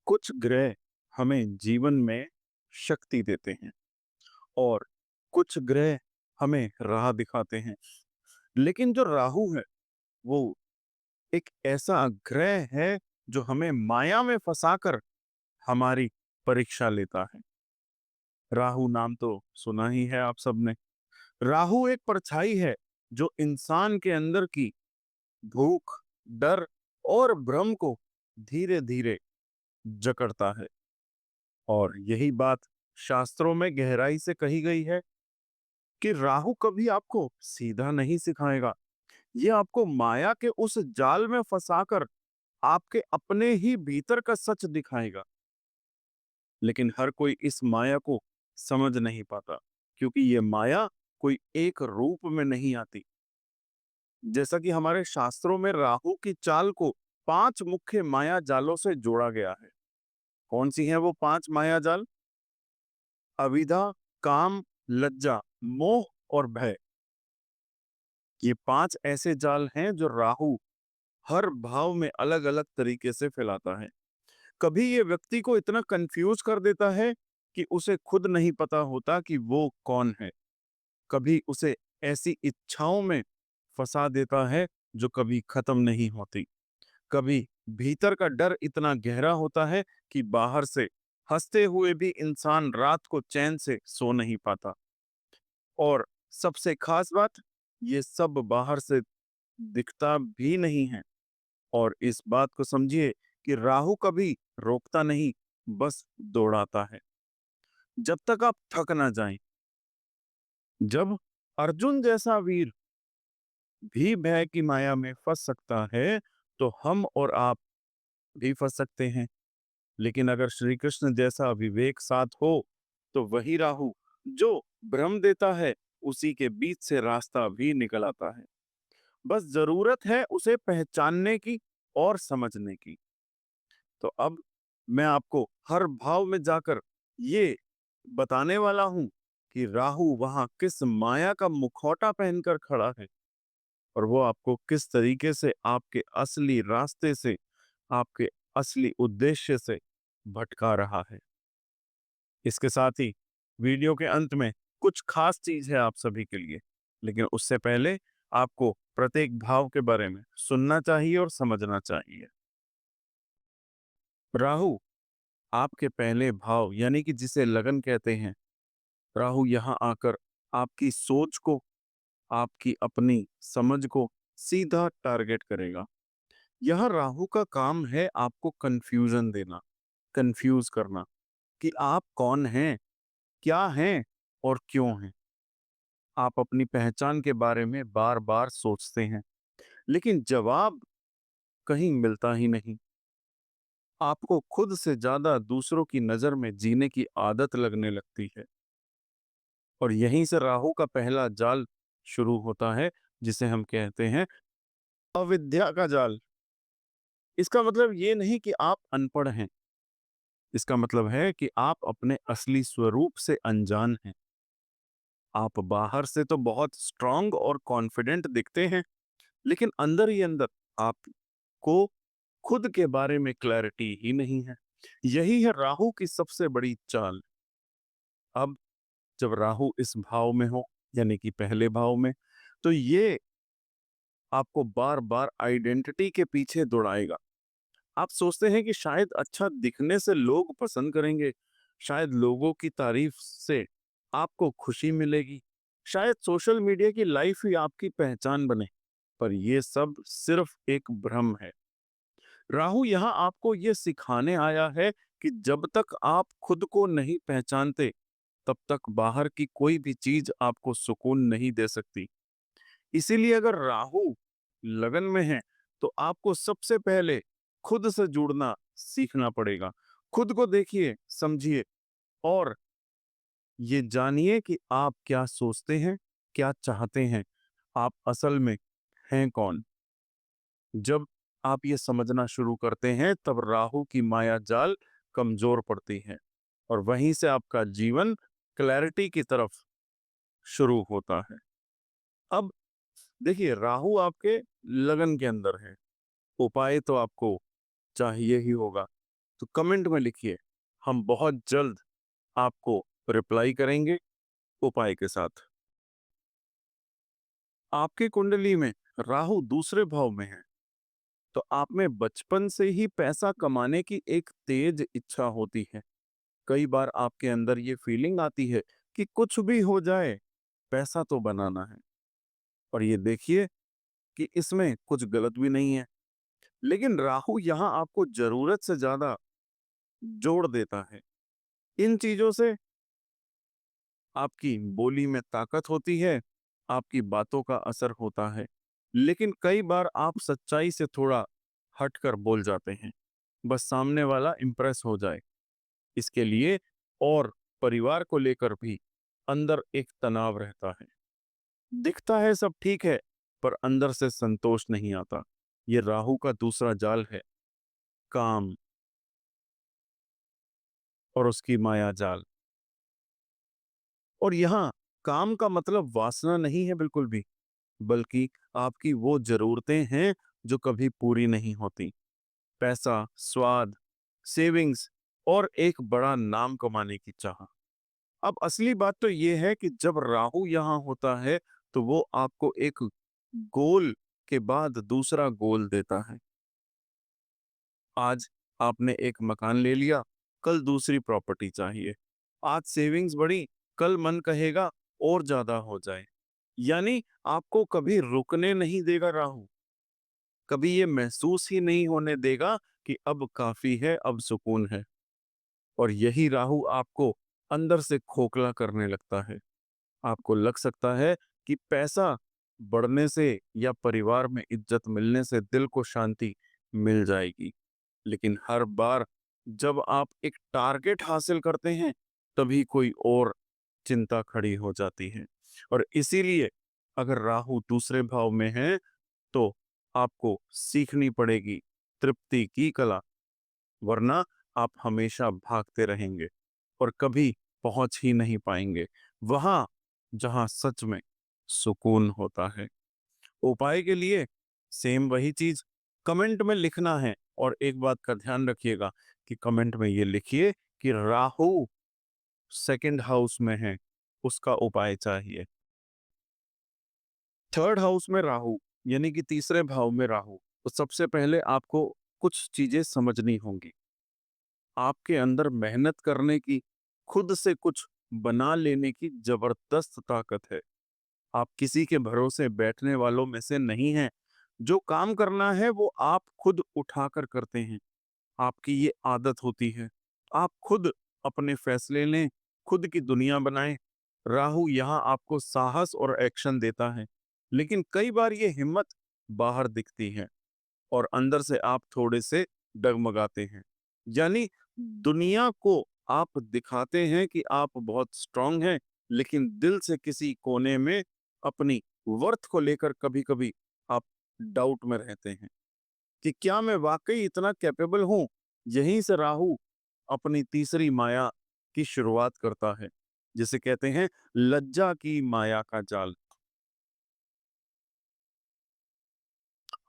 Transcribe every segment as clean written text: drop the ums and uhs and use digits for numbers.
कुछ ग्रह हमें जीवन में शक्ति देते हैं और कुछ ग्रह हमें राह दिखाते हैं। लेकिन जो राहु है वो एक ऐसा ग्रह है जो हमें माया में फंसाकर हमारी परीक्षा लेता है। राहु नाम तो सुना ही है आप सबने। राहु एक परछाई है जो इंसान के अंदर की भूख, डर और भ्रम को धीरे धीरे जकड़ता है। और यही बात शास्त्रों में गहराई से कही गई है कि राहु कभी आपको सीधा नहीं सिखाएगा। ये आपको माया के उस जाल में फंसाकर आपके अपने ही भीतर का सच दिखाएगा। लेकिन हर कोई इस माया को समझ नहीं पाता, क्योंकि ये माया कोई एक रूप में नहीं आती। जैसा कि हमारे शास्त्रों में राहु की चाल को 5 मुख्य माया जालों से जोड़ा गया है। कौन सी हैं वो 5 माया जाल? अविद्या, काम, लज्जा, मोह और भय। ये 5 ऐसे जाल हैं जो राहु हर भाव में अलग अलग तरीके से फैलाता है। कभी ये व्यक्ति को इतना कंफ्यूज कर देता है कि उसे खुद नहीं पता होता कि वो कौन है। कभी उसे ऐसी इच्छाओं में फंसा देता है जो कभी खत्म नहीं होती। कभी भीतर का डर इतना गहरा होता है कि बाहर से हंसते हुए भी इंसान रात को चैन से सो नहीं पाता। और सबसे खास बात, ये सब बाहर से दिखता भी नहीं है। और इस बात को समझिए कि राहु कभी रोकता नहीं, बस दौड़ाता है जब तक आप थक ना जाएं। जब अर्जुन जैसा वीर भी भय की माया में फंस सकता है, तो हम और आप भी फंस सकते हैं। लेकिन अगर श्री कृष्ण जैसा विवेक साथ हो, तो वही राहु जो भ्रम देता है, उसी के बीच से रास्ता भी निकल आता है। बस जरूरत है उसे पहचानने की और समझने की। तो अब मैं आपको हर भाव में जाकर ये बताने वाला हूं कि राहु वहां किस माया का मुखौटा पहनकर खड़ा है और वो आपको किस तरीके से आपके असली रास्ते से, आपके असली उद्देश्य से भटका रहा है। इसके साथ ही वीडियो के अंत में कुछ खास चीज है आप सभी के लिए। लेकिन उससे पहले आपको प्रत्येक भाव के बारे में सुनना चाहिए और समझना चाहिए। राहु आपके पहले भाव यानी कि जिसे लगन कहते हैं, राहु यहाँ आकर आपकी सोच को, आपकी अपनी समझ को सीधा टारगेट करेगा। यह राहु का काम है आपको कंफ्यूजन देना, कंफ्यूज करना कि आप कौन हैं, क्या हैं और क्यों हैं। आप अपनी पहचान के बारे में बार बार सोचते हैं, लेकिन जवाब कहीं मिलता ही नहीं। आपको खुद से ज्यादा दूसरों की नजर में जीने की आदत लगने लगती है। और यहीं से राहु का पहला जाल शुरू होता है, जिसे हम कहते हैं अविद्या का जाल। इसका मतलब ये नहीं कि आप अनपढ़ हैं। इसका मतलब है कि आप अपने असली स्वरूप से अनजान हैं। आप बाहर से तो बहुत स्ट्रांग और कॉन्फिडेंट दिखते हैं, लेकिन अंदर ही अंदर आपको खुद के बारे में क्लैरिटी ही नहीं है। यही है राहु की सबसे बड़ी चाल। अब जब राहु इस भाव में हो, यानी कि पहले भाव में, तो ये आपको बार बार आइडेंटिटी के पीछे दौड़ाएगा। आप सोचते हैं कि शायद अच्छा दिखने से लोग पसंद करेंगे, शायद लोगों की तारीफ से आपको खुशी मिलेगी, शायद सोशल मीडिया की लाइफ ही आपकी पहचान बने। पर यह सब सिर्फ एक भ्रम है। राहु यहाँ आपको यह सिखाने आया है कि जब तक आप खुद को नहीं पहचानते, तब तक बाहर की कोई भी चीज आपको सुकून नहीं दे सकती। इसीलिए अगर राहु लगन में है, तो आपको सबसे पहले खुद से जुड़ना सीखना पड़ेगा। खुद को देखिए, समझिए और ये जानिए कि आप क्या सोचते हैं, क्या चाहते हैं, आप असल में हैं कौन। जब आप ये समझना शुरू करते हैं, तब राहु की माया जाल कमजोर पड़ती है और वहीं से आपका जीवन क्लैरिटी की तरफ शुरू होता है। अब देखिए, राहु आपके लगन के अंदर है उपाय तो आपको चाहिए ही होगा, तो कमेंट में लिखिए। हम बहुत जल्द आपको रिप्लाई करेंगे उपाय के साथ। आपकी कुंडली में राहु दूसरे भाव में है, तो आप में बचपन से ही पैसा कमाने की एक तेज इच्छा होती है। कई बार आपके अंदर ये फीलिंग आती है कि कुछ भी हो जाए, पैसा तो बनाना है। और ये देखिए कि इसमें कुछ गलत भी नहीं है। लेकिन राहु यहाँ आपको जरूरत से ज्यादा जोड़ देता है। इन चीजों से आपकी बोली में ताकत होती है, आपकी बातों का असर होता है। लेकिन कई बार आप सच्चाई से थोड़ा हटकर बोल जाते हैं, बस सामने वाला इंप्रेस हो जाए। इसके लिए और परिवार को लेकर भी अंदर एक तनाव रहता है। दिखता है सब ठीक है, पर अंदर से संतोष नहीं आता। ये राहु का दूसरा जाल है, काम और उसकी माया जाल। और यहाँ काम का मतलब वासना नहीं है बिल्कुल भी, बल्कि आपकी वो जरूरतें हैं जो कभी पूरी नहीं होती। पैसा, स्वाद, सेविंग्स और एक बड़ा नाम कमाने की चाह। अब असली बात तो ये है कि जब राहु यहाँ होता है, तो वो आपको एक गोल के बाद दूसरा गोल देता है। आज आपने एक मकान ले लिया, कल दूसरी प्रॉपर्टी चाहिए। आज सेविंग्स बढ़ी, कल मन कहेगा और ज्यादा हो जाए। यानी आपको कभी रुकने नहीं देगा राहु। कभी ये महसूस ही नहीं होने देगा कि अब काफी है, अब सुकून है। और यही राहु आपको अंदर से खोखला करने लगता है। आपको लग सकता है कि पैसा बढ़ने से या परिवार में इज्जत मिलने से दिल को शांति मिल जाएगी। लेकिन हर बार जब आप एक टारगेट हासिल करते हैं, तभी कोई और चिंता खड़ी हो जाती है। और इसीलिए अगर राहु दूसरे भाव में है, तो आपको सीखनी पड़ेगी तृप्ति की कला, वरना आप हमेशा भागते रहेंगे और कभी पहुंच ही नहीं पाएंगे वहां जहां सच में सुकून होता है। उपाय के लिए सेम वही चीज कमेंट में लिखना है। और एक बात का ध्यान रखिएगा कि कमेंट में ये लिखिए कि राहु सेकंड हाउस में है, उसका उपाय चाहिए। थर्ड हाउस में राहु, यानी कि तीसरे भाव में राहु, तो सबसे पहले आपको कुछ चीजें समझनी होंगी। आपके अंदर मेहनत करने की, खुद से कुछ बना लेने की जबरदस्त ताकत है। आप किसी के भरोसे बैठने वालों में से नहीं हैं। जो काम करना है वो आप खुद उठाकर करते हैं। आपकी ये आदत होती है। आप खुद अपने फैसले लें, खुद की दुनिया बनाएं। राहु यहाँ आपको साहस और एक्शन देता है, लेकिन कई बार ये हिम्मत बाहर दिखती है और अंदर से आप थोड़े से डगमगाते हैं। यानी दुनिया को आप दिखाते हैं कि आप बहुत स्ट्रांग हैं, लेकिन दिल से किसी कोने में अपनी वर्थ को लेकर कभी-कभी आप डाउट में रहते हैं कि क्या मैं वाकई इतना कैपेबल हूं। यहीं से राहु अपनी तीसरी माया की शुरुआत करता है, जिसे कहते हैं लज्जा की माया का जाल।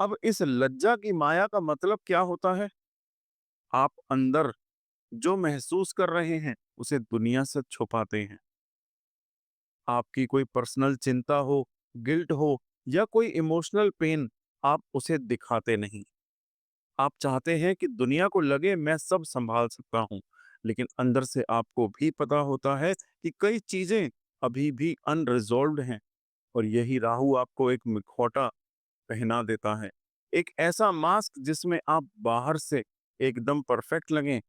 अब इस लज्जा की माया का मतलब क्या होता है? आप अंदर जो महसूस कर रहे हैं, उसे दुनिया से छुपाते हैं। आपकी कोई पर्सनल चिंता हो, गिल्ट हो या कोई इमोशनल पेन, आप उसे दिखाते नहीं। आप चाहते हैं कि दुनिया को लगे मैं सब संभाल सकता हूँ, लेकिन अंदर से आपको भी पता होता है कि कई चीजें अभी भी अनरिजॉल्व्ड हैं। और यही राहु आपको एक मुखौटा पहना देता है, एक ऐसा मास्क जिसमें आप बाहर से एकदम परफेक्ट लगें,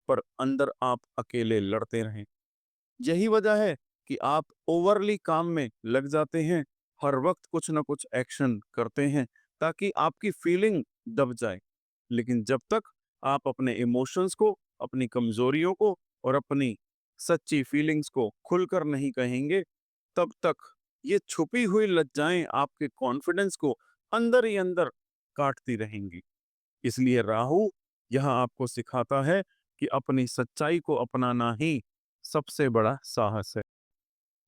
पर अंदर आप अकेले लड़ते रहें। यही वजह है कि आप ओवरली काम में लग जाते हैं, हर वक्त कुछ ना कुछ एक्शन करते हैं ताकि आपकी फीलिंग दब जाए। लेकिन जब तक आप अपने इमोशंस को, अपनी कमजोरियों को और अपनी सच्ची फीलिंग्स को खुलकर नहीं कहेंगे, तब तक ये छुपी हुई लज्जाएं आपके कॉन्फिडेंस को अंदर ही अंदर काटती रहेंगी। इसलिए राहु यहाँ आपको सिखाता है कि अपनी सच्चाई को अपनाना ही सबसे बड़ा साहस है।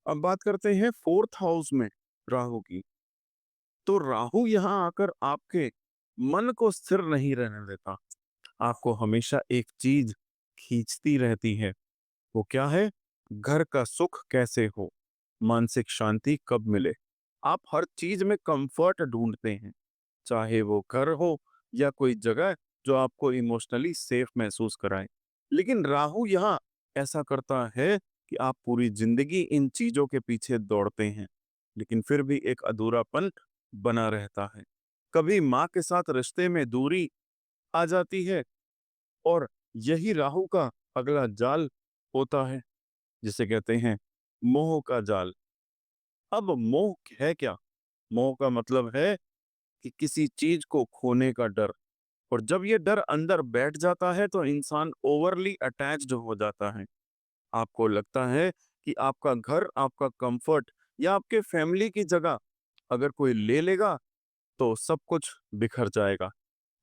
अब बात करते हैं फोर्थ हाउस में राहु की। तो राहु यहाँ आकर आपके मन को स्थिर नहीं रहने देता। आपको हमेशा एक चीज खींचती रहती है। वो क्या है? घर का सुख कैसे हो, मानसिक शांति कब मिले। आप हर चीज में कंफर्ट ढूंढते हैं, चाहे वो घर हो या कोई जगह जो आपको इमोशनली सेफ महसूस कराए। लेकिन राहु यहाँ ऐसा करता है कि आप पूरी जिंदगी इन चीजों के पीछे दौड़ते हैं, लेकिन फिर भी एक अधूरापन बना रहता है। कभी माँ के साथ रिश्ते में दूरी आ जाती है, और यही राहु का अगला जाल होता है, जिसे कहते हैं मोह का जाल। अब मोह है क्या? मोह का मतलब है कि किसी चीज को खोने का डर। और जब ये डर अंदर बैठ जाता है तो इंसान ओवरली अटैच्ड हो जाता है। आपको लगता है कि आपका घर, आपका कंफर्ट या आपके फैमिली की जगह अगर कोई ले लेगा तो सब कुछ बिखर जाएगा।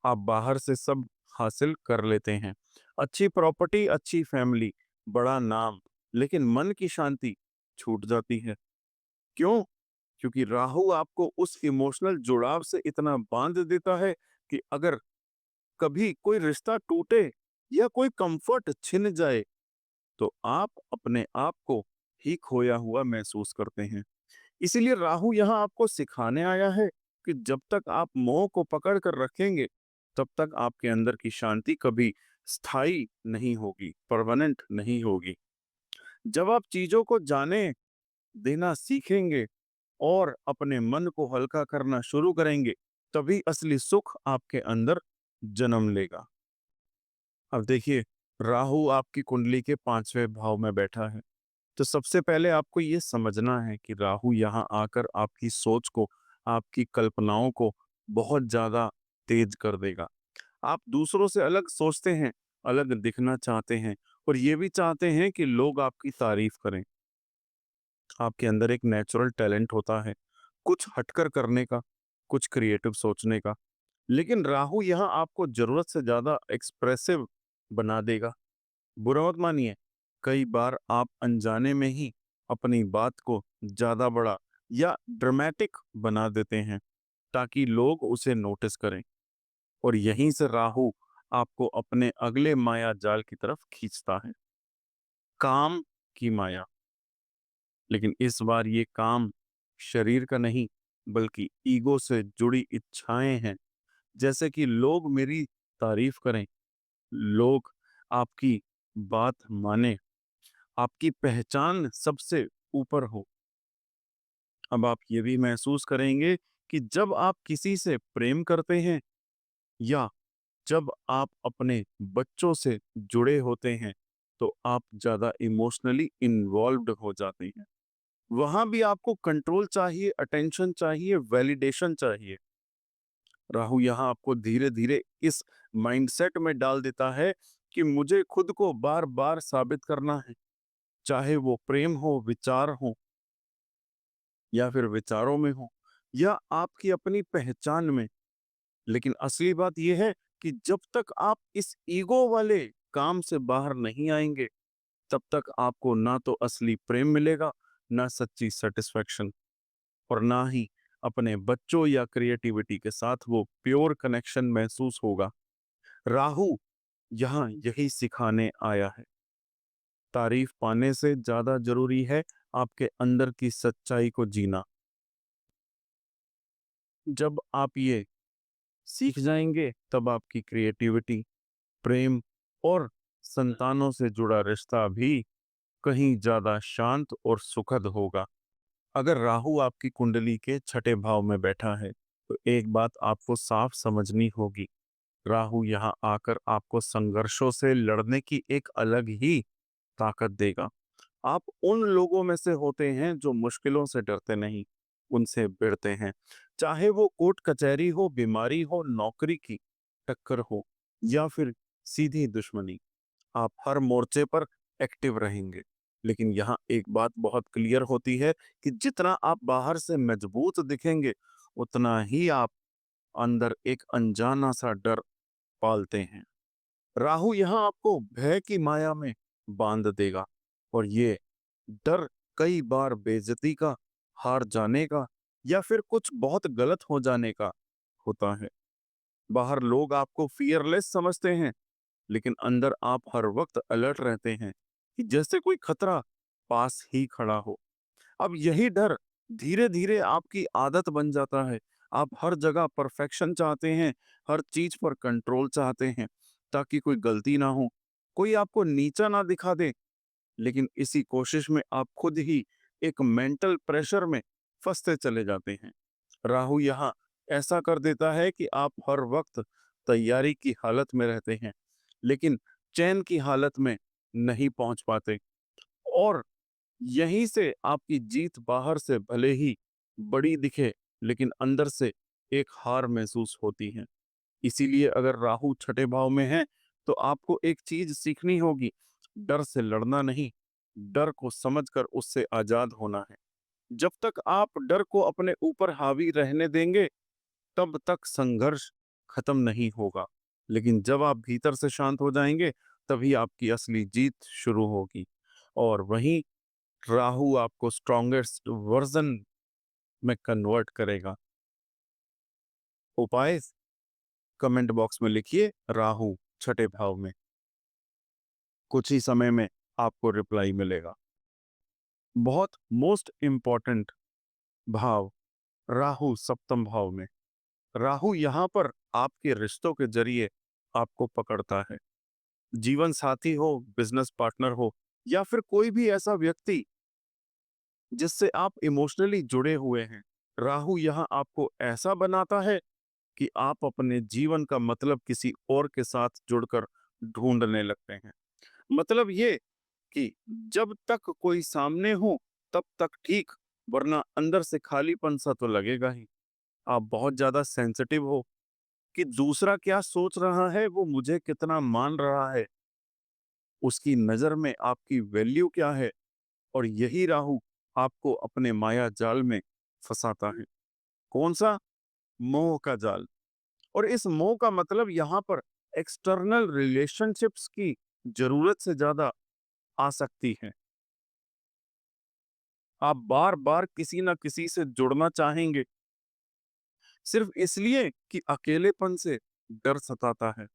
आप बाहर से सब हासिल कर लेते हैं, अच्छी प्रॉपर्टी, अच्छी फैमिली, बड़ा नाम, लेकिन मन की शांति छूट जाती है। क्यों? क्योंकि राहु आपको उस इमोशनल जुड़ाव से इतना बांध देता है कि अगर कभी कोई रिश्ता टूटे या कोई कंफर्ट छिन जाए तो आप अपने आप को ही खोया हुआ महसूस करते हैं। इसीलिए राहु यहाँ आपको सिखाने आया है कि जब तक आप मोह को पकड़ कर रखेंगे, तब तक आपके अंदर की शांति कभी स्थायी नहीं होगी, परमानेंट नहीं होगी। जब आप चीजों को जाने देना सीखेंगे और अपने मन को हल्का करना शुरू करेंगे, तभी असली सुख आपके अंदर जन्म लेगा। अब देखिए, राहु आपकी कुंडली के 5वें भाव में बैठा है। तो सबसे पहले आपको ये समझना है कि राहु यहाँ आकर आपकी सोच को, आपकी कल्पनाओं को बहुत ज्यादा तेज कर देगा। आप दूसरों से अलग सोचते हैं, अलग दिखना चाहते हैं, और ये भी चाहते हैं कि लोग आपकी तारीफ करें। आपके अंदर एक नेचुरल टैलेंट होता है, कुछ हटकर करने का, कुछ क्रिएटिव सोचने का। लेकिन राहु यहाँ आपको जरूरत से ज्यादा एक्सप्रेसिव बना देगा। बुरा मत मानिए, कई बार आप अनजाने में ही अपनी बात को ज्यादा बड़ा या ड्रामेटिक बना देते हैं ताकि लोग उसे नोटिस करें। और यहीं से राहु आपको अपने अगले माया जाल की तरफ खींचता है, काम की माया। लेकिन इस बार ये काम शरीर का नहीं, बल्कि ईगो से जुड़ी इच्छाएं हैं। जैसे कि लोग मेरी तारीफ करें, लोग आपकी बात माने, आपकी पहचान सबसे ऊपर हो। अब आप ये भी महसूस करेंगे कि जब आप किसी से प्रेम करते हैं या जब आप अपने बच्चों से जुड़े होते हैं, तो आप ज्यादा इमोशनली इन्वॉल्व्ड हो जाते हैं। वहां भी आपको कंट्रोल चाहिए, अटेंशन चाहिए, वैलिडेशन चाहिए। राहु यहाँ आपको धीरे धीरे इस माइंडसेट में डाल देता है कि मुझे खुद को बार बार साबित करना है, चाहे वो प्रेम हो, विचार हो, या फिर विचारों में हो, या आपकी अपनी पहचान में। लेकिन असली बात यह है कि जब तक आप इस ईगो वाले काम से बाहर नहीं आएंगे, तब तक आपको ना तो असली प्रेम मिलेगा, ना सच्ची सेटिस्फेक्शन, और ना ही अपने बच्चों या क्रिएटिविटी के साथ वो प्योर कनेक्शन महसूस होगा। राहु यहाँ यही सिखाने आया है, तारीफ पाने से ज्यादा जरूरी है आपके अंदर की सच्चाई को जीना। जब आप ये सीख जाएंगे, तब आपकी क्रिएटिविटी, प्रेम और संतानों से जुड़ा रिश्ता भी कहीं ज्यादा शांत और सुखद होगा। अगर राहु आपकी कुंडली के 6ठे भाव में बैठा है, तो एक बात आपको साफ समझनी होगी, राहु यहाँ आकर आपको संघर्षों से लड़ने की एक अलग ही ताकत देगा। आप उन लोगों में से होते हैं जो मुश्किलों से डरते नहीं, उनसे भिड़ते हैं। चाहे वो कोर्ट कचहरी हो, बीमारी हो, नौकरी की टक्कर हो, या फिर सीधी दुश्मनी, आप हर मोर्चे पर एक्टिव रहेंगे। लेकिन यहाँ एक बात बहुत क्लियर होती है कि जितना आप बाहर से मजबूत दिखेंगे, उतना ही आप अंदर एक अनजाना सा डर पालते हैं। राहु यहाँ आपको भय की माया में बांध देगा, और ये डर कई बार बेइज्जती का, हार जाने का, या फिर कुछ बहुत गलत हो जाने का होता है। बाहर लोग आपको फियरलेस समझते हैं, लेकिन अंदर आप हर वक्त अलर्ट रहते हैं कि जैसे कोई खतरा पास ही खड़ा हो। अब यही डर धीरे धीरे आपकी आदत बन जाता है। आप हर जगह परफेक्शन चाहते हैं, हर चीज पर कंट्रोल चाहते हैं, ताकि कोई गलती ना हो, कोई आपको नीचा ना दिखा दे। लेकिन इसी कोशिश में आप खुद ही एक मेंटल प्रेशर में फंसते चले जाते हैं। राहु यहाँ ऐसा कर देता है कि आप हर वक्त तैयारी की हालत में रहते हैं, लेकिन चैन की हालत में नहीं पहुंच पाते। और यहीं से आपकी जीत बाहर से भले ही बड़ी दिखे, लेकिन अंदर से एक हार महसूस होती है। इसीलिए अगर राहु छठे भाव में है, तो आपको एक चीज सीखनी होगी, डर से लड़ना नहीं, डर को समझकर उससे आजाद होना है। जब तक आप डर को अपने ऊपर हावी रहने देंगे, तब तक संघर्ष खत्म नहीं होगा। लेकिन जब आप भीतर से शांत हो जाएंगे, तभी आपकी असली जीत शुरू होगी। और वहीं राहु आपको स्ट्रॉन्गेस्ट वर्जन में कन्वर्ट करेगा। उपाय कमेंट बॉक्स में लिखिए, राहु छठे भाव में। कुछ ही समय में आपको रिप्लाई मिलेगा। बहुत मोस्ट इंपॉर्टेंट भाव, राहु सप्तम भाव में। राहु यहाँ पर आपके रिश्तों के जरिए आपको पकड़ता है। जीवन साथी हो, बिजनेस पार्टनर हो, या फिर कोई भी ऐसा व्यक्ति जिससे आप इमोशनली जुड़े हुए हैं, राहु यहाँ आपको ऐसा बनाता है कि आप अपने जीवन का मतलब किसी और के साथ जुड़कर ढूंढने लगते हैं। मतलब ये कि जब तक कोई सामने हो तब तक ठीक, वरना अंदर से खालीपन सा तो लगेगा ही। आप बहुत ज्यादा सेंसिटिव हो कि दूसरा क्या सोच रहा है, वो मुझे कितना मान रहा है, उसकी नजर में आपकी वैल्यू क्या है। और यही राहु आपको अपने माया जाल में फंसाता है। कौन सा? मोह का जाल। और इस मोह का मतलब यहाँ पर एक्सटर्नल रिलेशनशिप्स की जरूरत से ज्यादा आसक्ति है। आप बार बार किसी ना किसी से जुड़ना चाहेंगे, सिर्फ इसलिए कि अकेलेपन से डर सताता है।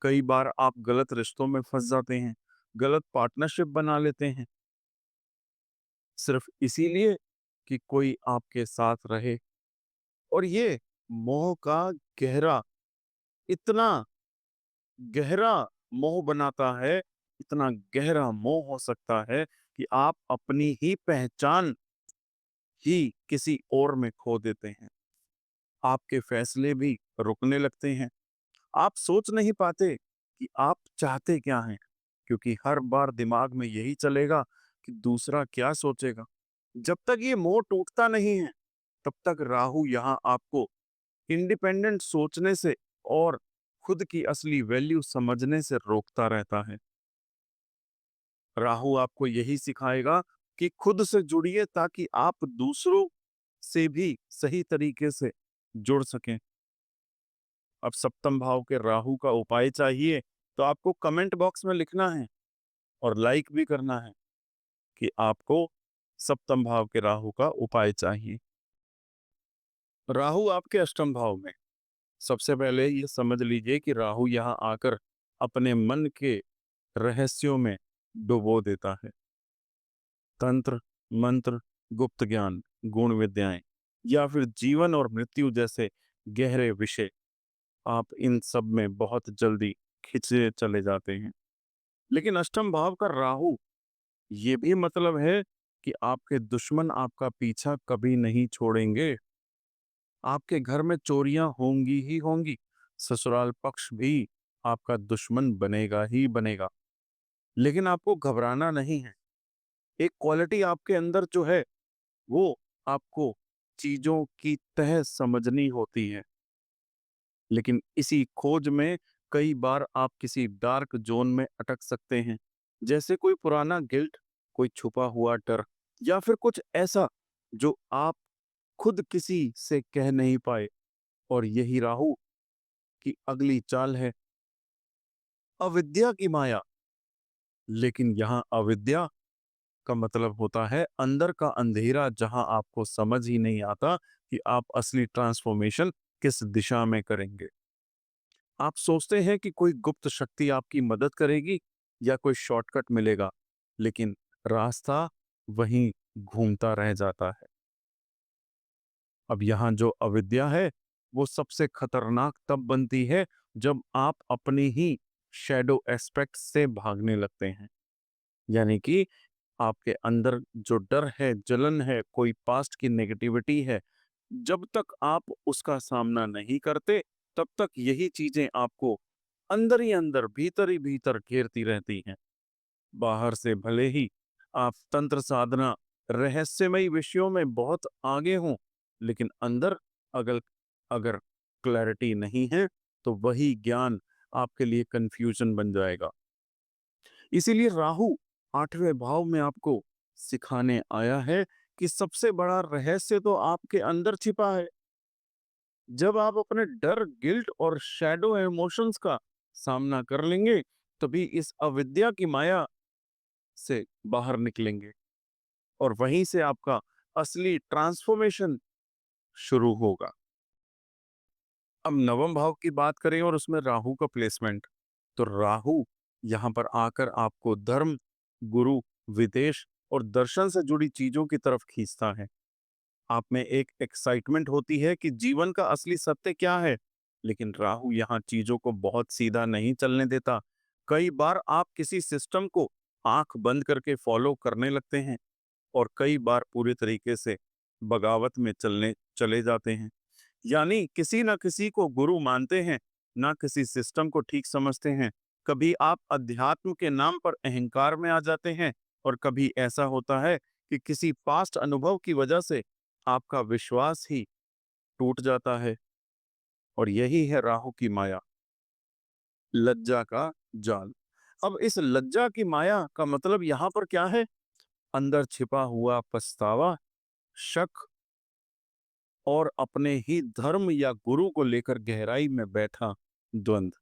कई बार आप गलत रिश्तों में फंस जाते हैं, गलत पार्टनरशिप बना लेते हैं, सिर्फ इसीलिए कि कोई आपके साथ रहे। और ये मोह का गहरा, इतना गहरा मोह बनाता है, इतना गहरा मोह हो सकता है कि आप अपनी ही पहचान ही किसी और में खो देते हैं। आपके फैसले भी रुकने लगते हैं। आप सोच नहीं पाते कि आप चाहते क्या हैं, क्योंकि हर बार दिमाग में यही चलेगा कि दूसरा क्या सोचेगा। जब तक ये मोह टूटता नहीं है, तब तक राहु यहाँ आपको इंडिपेंडेंट सोचने से और खुद की असली वैल्यू समझने से रोकता रहता है। राहु आपको यही सिखाएगा कि खुद से जुड़िए, ताकि आप दूसरों से भी सही तरीके से जुड़ सकें। अब सप्तम भाव के राहु का उपाय चाहिए, तो आपको कमेंट बॉक्स में लिखना है और लाइक भी करना है कि आपको सप्तम भाव के राहु का उपाय चाहिए। राहु आपके अष्टम भाव में। सबसे पहले ये समझ लीजिए कि राहु यहाँ आकर अपने मन के रहस्यों में डुबो देता है। तंत्र, मंत्र, गुप्त ज्ञान, गुण विद्याएं, या फिर जीवन और मृत्यु जैसे गहरे विषय, आप इन सब में बहुत जल्दी खिंचे चले जाते हैं। लेकिन अष्टम भाव का राहु ये भी मतलब है कि आपके दुश्मन आपका पीछा कभी नहीं छोड़ेंगे। आपके घर में चोरियां होंगी ही होंगी, ससुराल पक्ष भी आपका दुश्मन बनेगा ही बनेगा। लेकिन आपको घबराना नहीं है। एक क्वालिटी आपके अंदर जो है, वो आपको चीजों की तह समझनी होती है। लेकिन इसी खोज में कई बार आप किसी डार्क जोन में अटक सकते हैं, जैसे कोई पुराना गिल्ट, कोई छुपा हुआ डर, या फिर कुछ ऐसा जो आप खुद किसी से कह नहीं पाए। और यही राहु की अगली चाल है, अविद्या की माया। लेकिन यहाँ अविद्या का मतलब होता है अंदर का अंधेरा, जहां आपको समझ ही नहीं आता कि आप असली ट्रांसफॉर्मेशन किस दिशा में करेंगे। आप सोचते हैं कि कोई गुप्त शक्ति आपकी मदद करेगी या कोई शॉर्टकट मिलेगा, लेकिन रास्ता वहीं घूमता रह जाता है। अब यहाँ जो अविद्या है, वो सबसे खतरनाक तब बनती है जब आप अपनी ही शैडो एस्पेक्ट से भागने लगते हैं। यानी कि आपके अंदर जो डर है, जलन है, कोई पास्ट की नेगेटिविटी है, जब तक आप उसका सामना नहीं करते, तब तक यही चीजें आपको अंदर ही अंदर, भीतर ही भीतर घेरती रहती हैं। बाहर से भले ही आप तंत्र साधना, रहस्यमयी विषयों में बहुत आगे हों, लेकिन अंदर अगर अगर क्लैरिटी नहीं है, तो वही ज्ञान आपके लिए कंफ्यूजन बन जाएगा। इसीलिए राहु 8वें भाव में आपको सिखाने आया है कि सबसे बड़ा रहस्य तो आपके अंदर छिपा है। जब आप अपने डर, गिल्ट और शैडो इमोशंस का सामना कर लेंगे, तभी इस अविद्या की माया से बाहर निकलेंगे और वहीं से आपका असली ट्रांसफॉर्मेशन शुरू होगा। अब नवम भाव की बात करें और उसमें राहु का प्लेसमेंट, तो राहु यहां पर आकर आपको धर्म, गुरु, विदेश और दर्शन से जुड़ी चीजों की तरफ खींचता है। आप में एक एक्साइटमेंट होती है कि जीवन का असली सत्य क्या है, लेकिन राहु यहाँ चीजों को बहुत सीधा नहीं चलने देता। कई बार आप किसी सिस्टम को आंख बंद करके फॉलो करने लगते हैं और कई बार पूरे तरीके से बगावत में चलने चले जाते हैं। यानी किसी ना किसी को गुरु मानते हैं, ना किसी सिस्टम को ठीक समझते हैं। कभी आप अध्यात्म के नाम पर अहंकार में आ जाते हैं और कभी ऐसा होता है कि किसी पास्ट अनुभव की वजह से आपका विश्वास ही टूट जाता है। और यही है राहु की माया, लज्जा का जाल। अब इस लज्जा की माया का मतलब यहाँ पर क्या है? अंदर छिपा हुआ पछतावा, शक और अपने ही धर्म या गुरु को लेकर गहराई में बैठा द्वंद।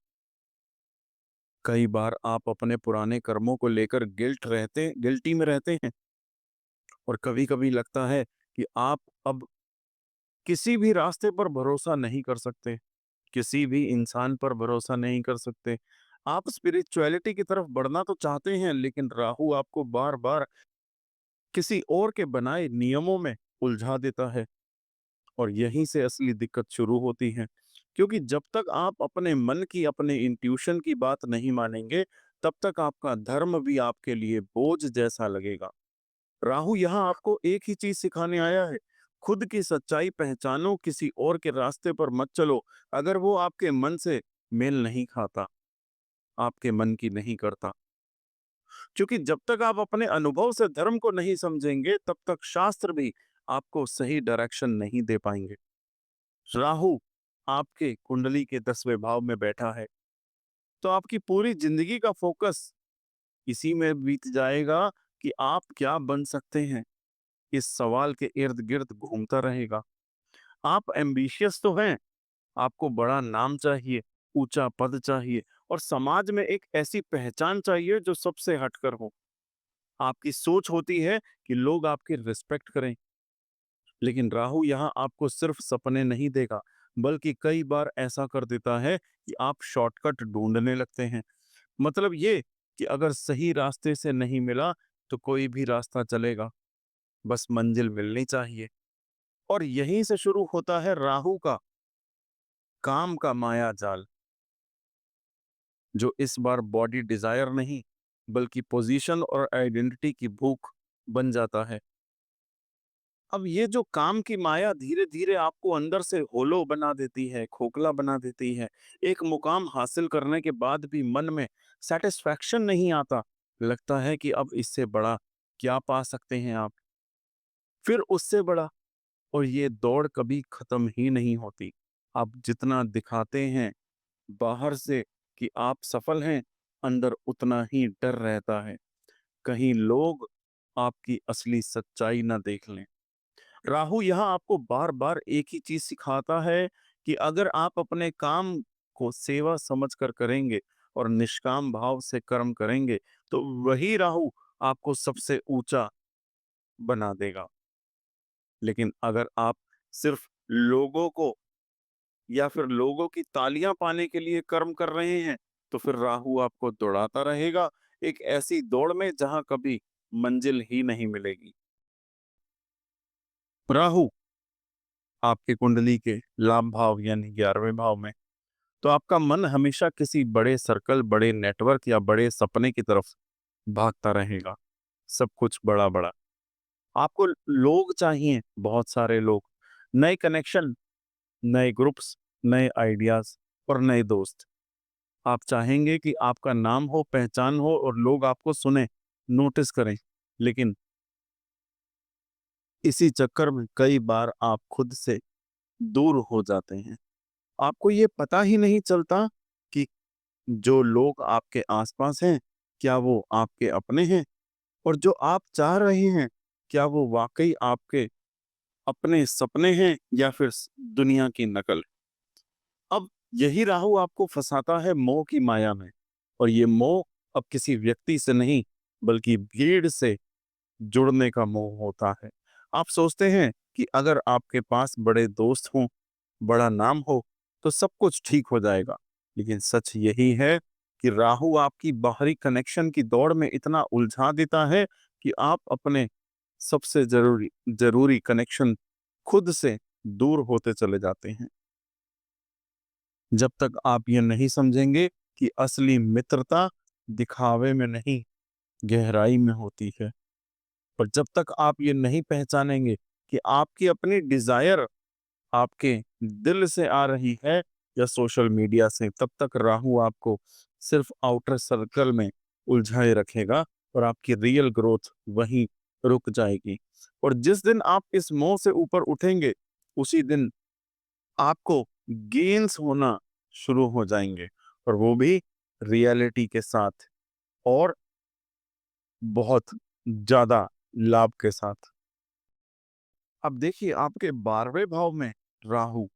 कई बार आप अपने पुराने कर्मों को लेकर गिल्टी में रहते हैं और कभी-कभी लगता है कि आप अब किसी भी रास्ते पर भरोसा नहीं कर सकते, किसी भी इंसान पर भरोसा नहीं कर सकते। आप स्पिरिचुअलिटी की तरफ बढ़ना तो चाहते हैं, लेकिन राहु आपको बार-बार किसी और के बनाए नियमों में उलझा देता है और यहीं से असली दिक्कत शुरू होती है। क्योंकि जब तक आप अपने मन की, अपने इंट्यूशन की बात नहीं मानेंगे, तब तक आपका धर्म भी आपके लिए बोझ जैसा लगेगा। राहु यहाँ आपको एक ही चीज सिखाने आया है, खुद की सच्चाई पहचानो, किसी और के रास्ते पर मत चलो। अगर वो आपके मन से मेल नहीं खाता, आपके मन की नहीं करता। क्योंकि जब तक आप अपने अनुभव से धर्म को नहीं समझेंगे, तब तक शास्त्र भी आपको सही डायरेक्शन नहीं दे पाएंगे। राहु आपके कुंडली के 10वें भाव में बैठा है, तो आपकी पूरी जिंदगी का फोकस इसी में बीत जाएगा कि आप क्या बन सकते हैं। इस सवाल के इर्द गिर्द घूमता रहेगा। आप एम्बिशियस तो हैं, आपको बड़ा नाम चाहिए, ऊंचा पद चाहिए और समाज में एक ऐसी पहचान चाहिए जो सबसे हटकर हो। आपकी सोच होती है कि लोग आपकी रिस्पेक्ट करें, लेकिन राहु यहाँ आपको सिर्फ सपने नहीं देगा, बल्कि कई बार ऐसा कर देता है कि आप शॉर्टकट ढूंढने लगते हैं। मतलब ये कि अगर सही रास्ते से नहीं मिला, तो कोई भी रास्ता चलेगा, बस मंजिल मिलनी चाहिए। और यहीं से शुरू होता है राहु का काम का माया जाल, जो इस बार बॉडी डिजायर नहीं, बल्कि पोजीशन और आइडेंटिटी की भूख बन जाता है। अब ये जो काम की माया धीरे धीरे आपको अंदर से होलो बना देती है, खोखला बना देती है। एक मुकाम हासिल करने के बाद भी मन में सेटिस्फैक्शन नहीं आता। लगता है कि अब इससे बड़ा क्या पा सकते हैं आप, फिर उससे बड़ा, और ये दौड़ कभी खत्म ही नहीं होती। आप जितना दिखाते हैं बाहर से कि आप सफल हैं, अंदर उतना ही डर रहता है, कहीं लोग आपकी असली सच्चाई ना देख लें। राहु यहाँ आपको बार बार एक ही चीज सिखाता है कि अगर आप अपने काम को सेवा समझकर करेंगे और निष्काम भाव से कर्म करेंगे, तो वही राहु आपको सबसे ऊंचा बना देगा। लेकिन अगर आप सिर्फ लोगों को या फिर लोगों की तालियां पाने के लिए कर्म कर रहे हैं, तो फिर राहु आपको दौड़ाता रहेगा एक ऐसी दौड़ में जहां कभी मंजिल ही नहीं मिलेगी। राहु आपके कुंडली के लाभ भाव यानी 11वें भाव में, तो आपका मन हमेशा किसी बड़े सर्कल, बड़े नेटवर्क या बड़े सपने की तरफ भागता रहेगा। सब कुछ बड़ा बड़ा, आपको लोग चाहिए, बहुत सारे लोग, नए कनेक्शन, नए ग्रुप्स, नए आइडियाज और नए दोस्त। आप चाहेंगे कि आपका नाम हो, पहचान हो और लोग आपको सुने, नोटिस करें। लेकिन इसी चक्कर में कई बार आप खुद से दूर हो जाते हैं। आपको ये पता ही नहीं चलता कि जो लोग आपके आसपास हैं, क्या वो आपके अपने हैं? और जो आप चाह रहे हैं, क्या वो वाकई आपके अपने सपने हैं या फिर दुनिया की नकल? अब यही राहु आपको फंसाता है मोह की माया में। और ये मोह अब किसी व्यक्ति से नहीं, बल्कि भीड़ से जुड़ने का मोह होता है। आप सोचते हैं कि अगर आपके पास बड़े दोस्त हों, बड़ा नाम हो, तो सब कुछ ठीक हो जाएगा। लेकिन सच यही है कि राहु आपकी बाहरी कनेक्शन की दौड़ में इतना उलझा देता है कि आप अपने सबसे जरूरी जरूरी कनेक्शन खुद से दूर होते चले जाते हैं। जब तक आप ये नहीं समझेंगे कि असली मित्रता दिखावे में नहीं, गहराई में होती है, और जब तक आप ये नहीं पहचानेंगे कि आपकी अपनी डिजायर आपके दिल से आ रही है या सोशल मीडिया से, तब तक राहु आपको सिर्फ आउटर सर्कल में उलझाए रखेगा और आपकी रियल ग्रोथ वहीं रुक जाएगी। और जिस दिन आप इस मोह से ऊपर उठेंगे, उसी दिन आपको गेन्स होना शुरू हो जाएंगे, और वो भी रियलिटी के साथ, और बहुत ज्यादा लाभ के साथ। अब देखिए, आपके 12वें भाव में राहु,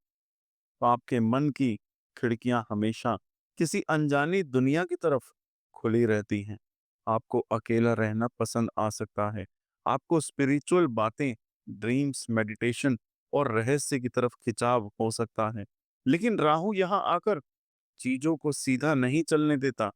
तो आपके मन की खिड़कियां हमेशा किसी अनजानी दुनिया की तरफ खुली रहती हैं। आपको अकेला रहना पसंद आ सकता है। आपको स्पिरिचुअल बातें, ड्रीम्स, मेडिटेशन और रहस्य की तरफ खिंचाव हो सकता है। लेकिन राहु यहाँ आकर चीजों को सीधा नहीं चलने देता।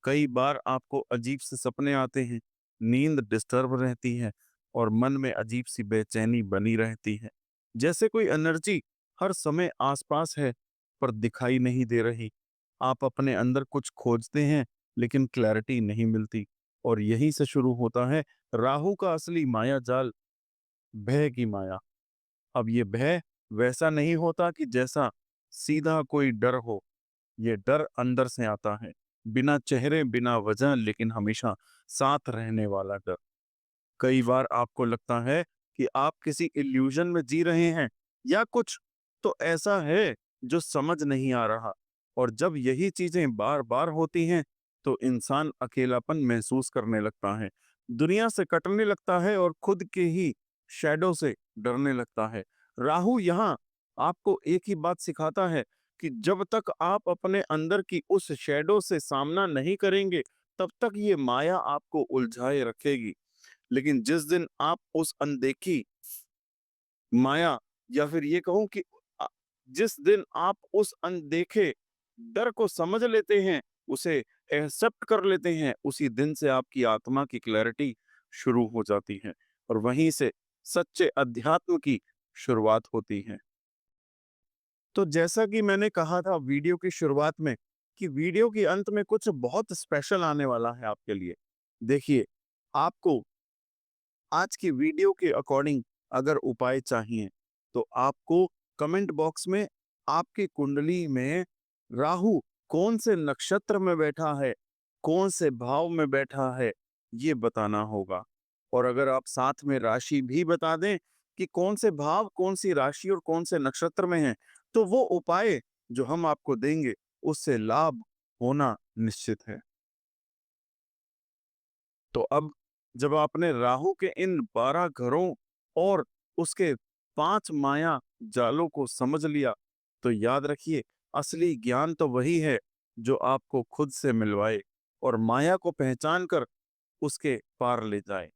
कई बार आपको अजीब से सपने आते हैं, नींद डिस्टर्ब रहती है और मन में अजीब सी बेचैनी बनी रहती है, जैसे कोई एनर्जी हर समय आसपास है पर दिखाई नहीं दे रही। आप अपने अंदर कुछ खोजते हैं लेकिन क्लैरिटी नहीं मिलती। और यहीं से शुरू होता है राहु का असली माया जाल, भय की माया। अब ये भय वैसा नहीं होता कि जैसा सीधा कोई डर हो। ये डर अंदर से आता है, बिना चेहरे, बिना वजह, लेकिन हमेशा साथ रहने वाला डर। कई बार आपको लगता है कि आप किसी इल्यूजन में जी रहे हैं, या कुछ तो ऐसा है जो समझ नहीं आ रहा। और जब यही चीजें बार बार होती हैं, तो इंसान अकेलापन महसूस करने लगता है, दुनिया से कटने लगता है और खुद के ही शैडो से डरने लगता है। राहु यहाँ आपको एक ही बात सिखाता है कि जब तक आप अपने अंदर की उस शैडो से सामना नहीं करेंगे, तब तक ये माया आपको उलझाए रखेगी। लेकिन जिस दिन आप उस अनदेखी माया, या फिर ये कहूं कि अ, जिस दिन आप उस अनदेखे डर को समझ लेते हैं, उसे एक्सेप्ट कर लेते हैं, उसी दिन से आपकी आत्मा की क्लैरिटी शुरू हो जाती है, और वहीं से सच्चे अध्यात्म की शुरुआत होती है। तो जैसा कि मैंने कहा था वीडियो की शुरुआत में, कि वीडियो के अंत में कुछ बहुत स्पेशल आने वाला है आपके लिए। देखिए, आपको आज की वीडियो के अकॉर्डिंग अगर उपाय चाहिए, तो आपको कमेंट बॉक्स में आपकी कुंडली में राहु कौन से नक्षत्र में बैठा है, कौन से भाव में बैठा है, ये बताना होगा। और अगर आप साथ में राशि भी बता दें कि कौन से भाव, कौन सी राशि और कौन से नक्षत्र में है, तो वो उपाय जो हम आपको देंगे, उससे लाभ होना निश्चित है। तो अब जब आपने राहु के इन 12 घरों और उसके 5 माया जालों को समझ लिया, तो याद रखिए, असली ज्ञान तो वही है जो आपको खुद से मिलवाए और माया को पहचान कर उसके पार ले जाए।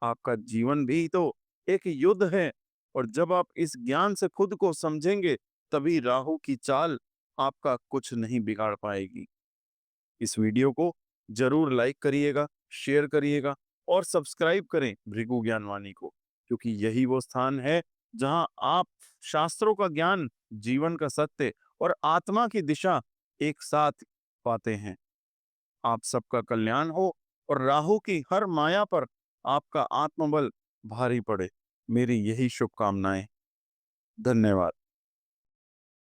आपका जीवन भी तो एक युद्ध है, और जब आप इस ज्ञान से खुद को समझेंगे, तभी राहु की चाल आपका कुछ नहीं बिगाड़ पाएगी। इस वीडियो को जरूर लाइक करिएगा, शेयर करिएगा और सब्सक्राइब करें भृगु ज्ञानवाणी को, क्योंकि यही वो स्थान है जहां आप शास्त्रों का ज्ञान, जीवन का सत्य और आत्मा की दिशा एक साथ पाते हैं। आप सबका कल्याण हो और राहु की हर माया पर आपका आत्मबल भारी पड़े। मेरी यही शुभकामनाएं। धन्यवाद।